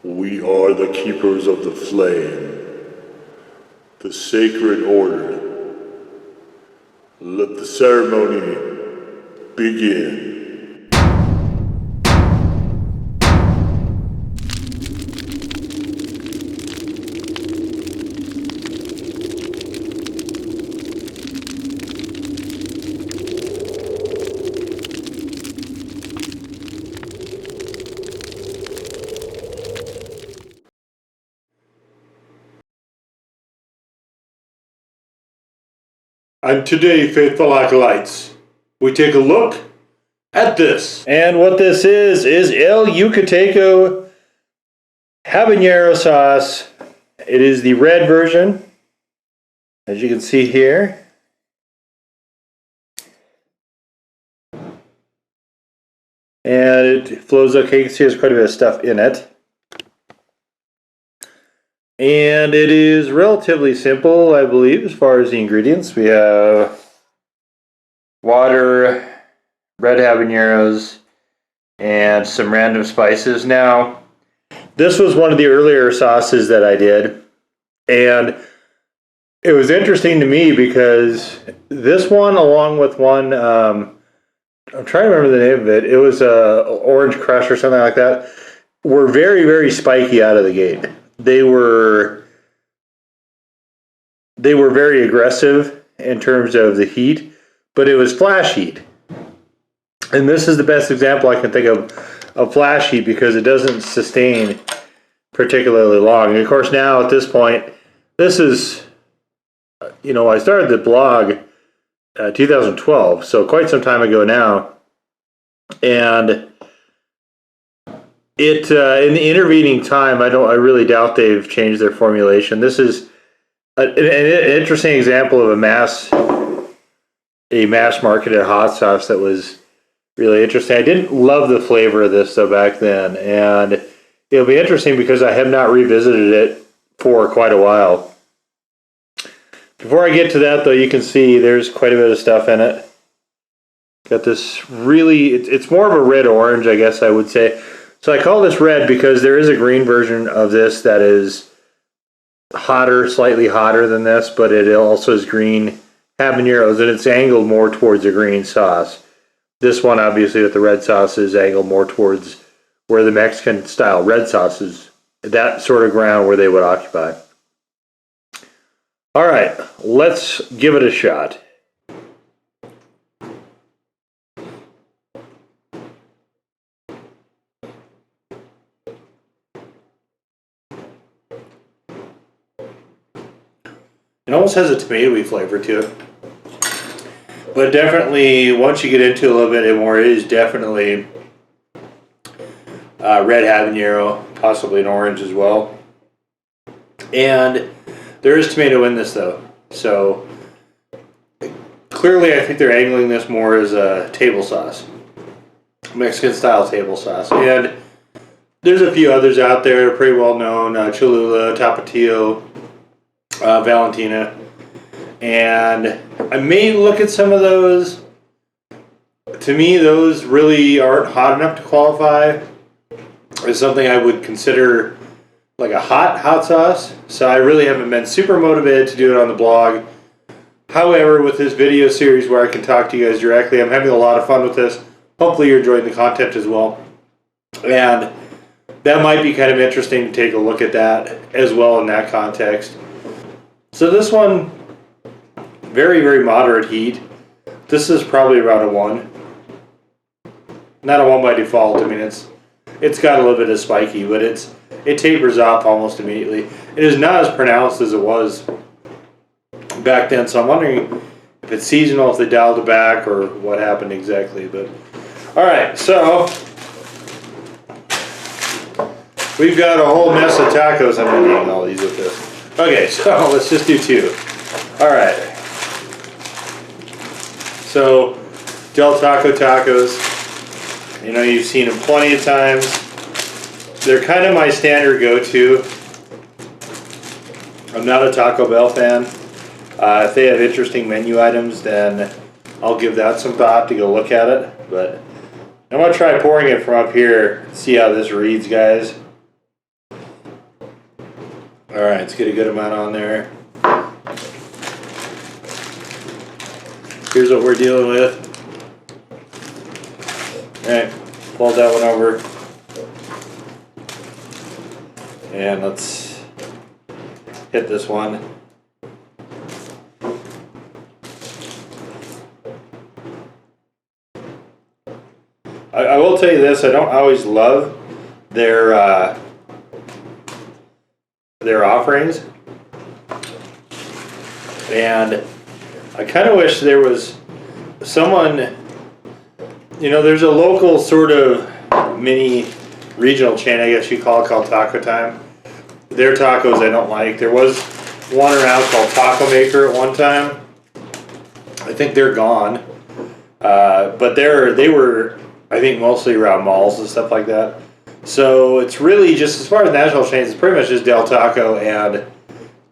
We are the keepers of the flame, the sacred order. Let the ceremony begin. And today, faithful acolytes, we take a look at this. And what this is El Yucateco Habanero sauce. It is the red version, as you can see here. And it flows okay. You can see there's quite a bit of stuff in it. And it is relatively simple, I believe, as far as the ingredients. We have water, red habaneros, and some random spices. Now, this was one of the earlier sauces that I did, and it was interesting to me because this one, along with one, I'm trying to remember the name of it, it was Orange Crush or something like that, were very, very spiky out of the gate. They were very aggressive in terms of the heat, but it was flash heat. And this is the best example I can think of flash heat because it doesn't sustain particularly long. And of course now at this point, this is, I started the blog 2012, so quite some time ago now. And it in the intervening time, I really doubt they've changed their formulation. This is an interesting example of a mass marketed hot sauce that was really interesting. I didn't love the flavor of this though back then, and it'll be interesting because I have not revisited it for quite a while. Before I get to that though, you can see there's quite a bit of stuff in it. Got this really, it's more of a red orange, I guess I would say. So I call this red because there is a green version of this that is hotter, slightly hotter than this, but it also is green habaneros, and it's angled more towards a green sauce. This one, obviously, with the red sauce, is angled more towards where the Mexican style red sauce is, that sort of ground where they would occupy. All right, let's give it a shot. It almost has a tomatoey flavor to it. But definitely, once you get into it a little bit more, it is definitely red habanero, possibly an orange as well. And there is tomato in this though. So clearly I think they're angling this more as a table sauce. Mexican style table sauce. And there's a few others out there, pretty well known. Cholula, Tapatio, Valentina, and I may look at some of those. To me, those really aren't hot enough to qualify as something I would consider like a hot sauce, so I really haven't been super motivated to do it on the blog. However, with this video series where I can talk to you guys directly, I'm having a lot of fun with this. Hopefully you're enjoying the content as well, and that might be kind of interesting to take a look at that as well in that context. So this one, very, very moderate heat. This is probably around a 1. Not a 1 by default. I mean, it's got a little bit of spiky, but it tapers off almost immediately. It is not as pronounced as it was back then, so I'm wondering if it's seasonal, if they dialed it back, or what happened exactly. But all right, so we've got a whole mess of tacos. I'm gonna eat all these with this. Okay, so let's just do 2. All right. So, Del Taco tacos. You've seen them plenty of times. They're kind of my standard go-to. I'm not a Taco Bell fan. If they have interesting menu items, then I'll give that some thought to go look at it. But I'm going to try pouring it from up here and see how this reads, guys. Alright, let's get a good amount on there. Here's what we're dealing with. Alright, fold that one over. And let's hit this one. I will tell you this, I don't always love their offerings. And I kind of wish there was someone, you know, there's a local sort of mini regional chain, I guess you call it, called Taco Time. Their tacos I don't like. There was one around called Taco Maker at one time. I think they're gone. But they were, I think, mostly around malls and stuff like that. So it's really just, as far as national chains, it's pretty much just Del Taco and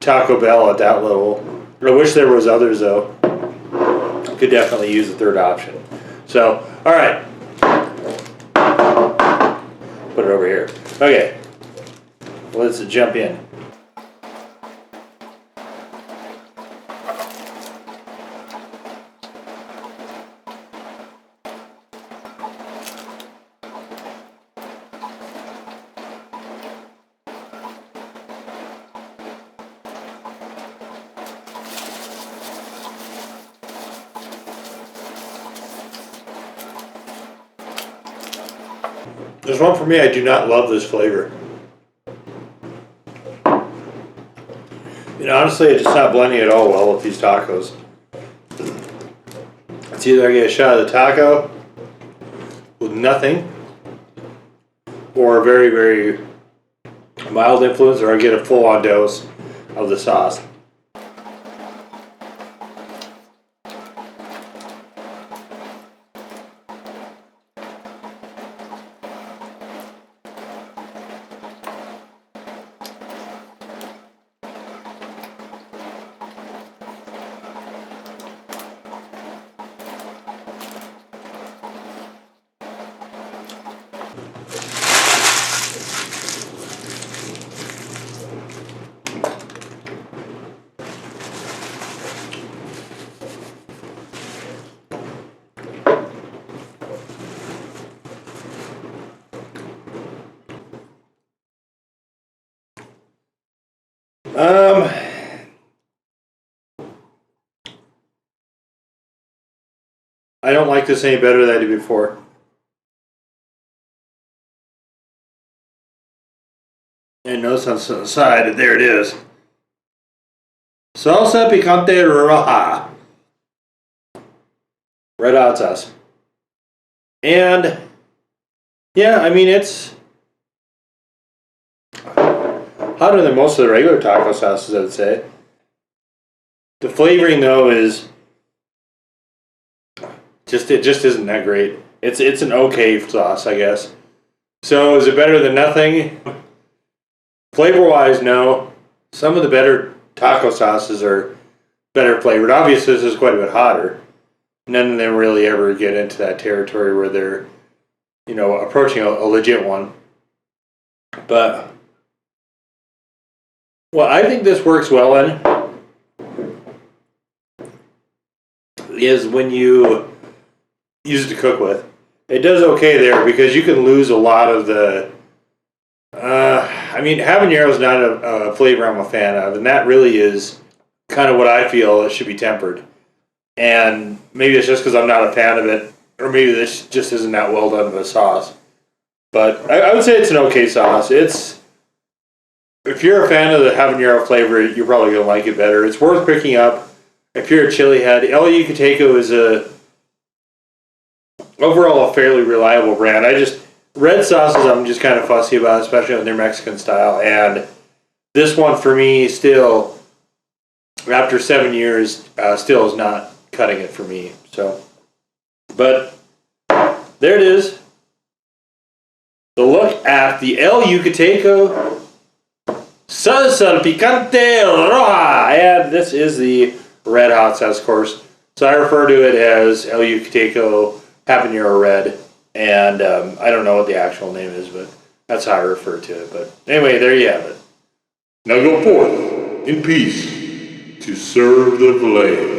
Taco Bell at that level. I wish there was others though. Could definitely use a third option. So, all right. Put it over here. Okay. Let's jump in. This one for me, I do not love this flavor. You know, honestly, it's just not blending at all well with these tacos. It's either I get a shot of the taco with nothing, or a very, very mild influence, or I get a full-on dose of the sauce. I don't like this any better than I did before. And notice on the side, there it is. Salsa picante roja. Red hot sauce. And yeah, I mean, it's hotter than most of the regular taco sauces, I would say. The flavoring though is it just isn't that great. It's an okay sauce, I guess. So is it better than nothing? Flavor wise, no. Some of the better taco sauces are better flavored. Obviously this is quite a bit hotter. None of them really ever get into that territory where they're, you know, approaching a legit one. But what I think this works well in is when you use it to cook with. It does okay there because you can lose a lot of the I mean, habanero is not a flavor I'm a fan of, and that really is kind of what I feel it should be tempered. And maybe it's just because I'm not a fan of it, or maybe this just isn't that well done of a sauce. But I would say it's an okay sauce. If you're a fan of the habanero flavor, you're probably going to like it better. It's worth picking up if you're a chili head. El Yucateco is overall a fairly reliable brand. Red sauces I'm just kind of fussy about, especially when they're Mexican style. And this one for me still, after 7 years, still is not cutting it for me. So, but there it is. The look at the El Yucateco Salsa Picante Roja. And this is the red hot sauce, of course. So I refer to it as El Yucateco Habanero Red. And I don't know what the actual name is, but that's how I refer to it. But anyway, there you have it. Now go forth in peace to serve the flame.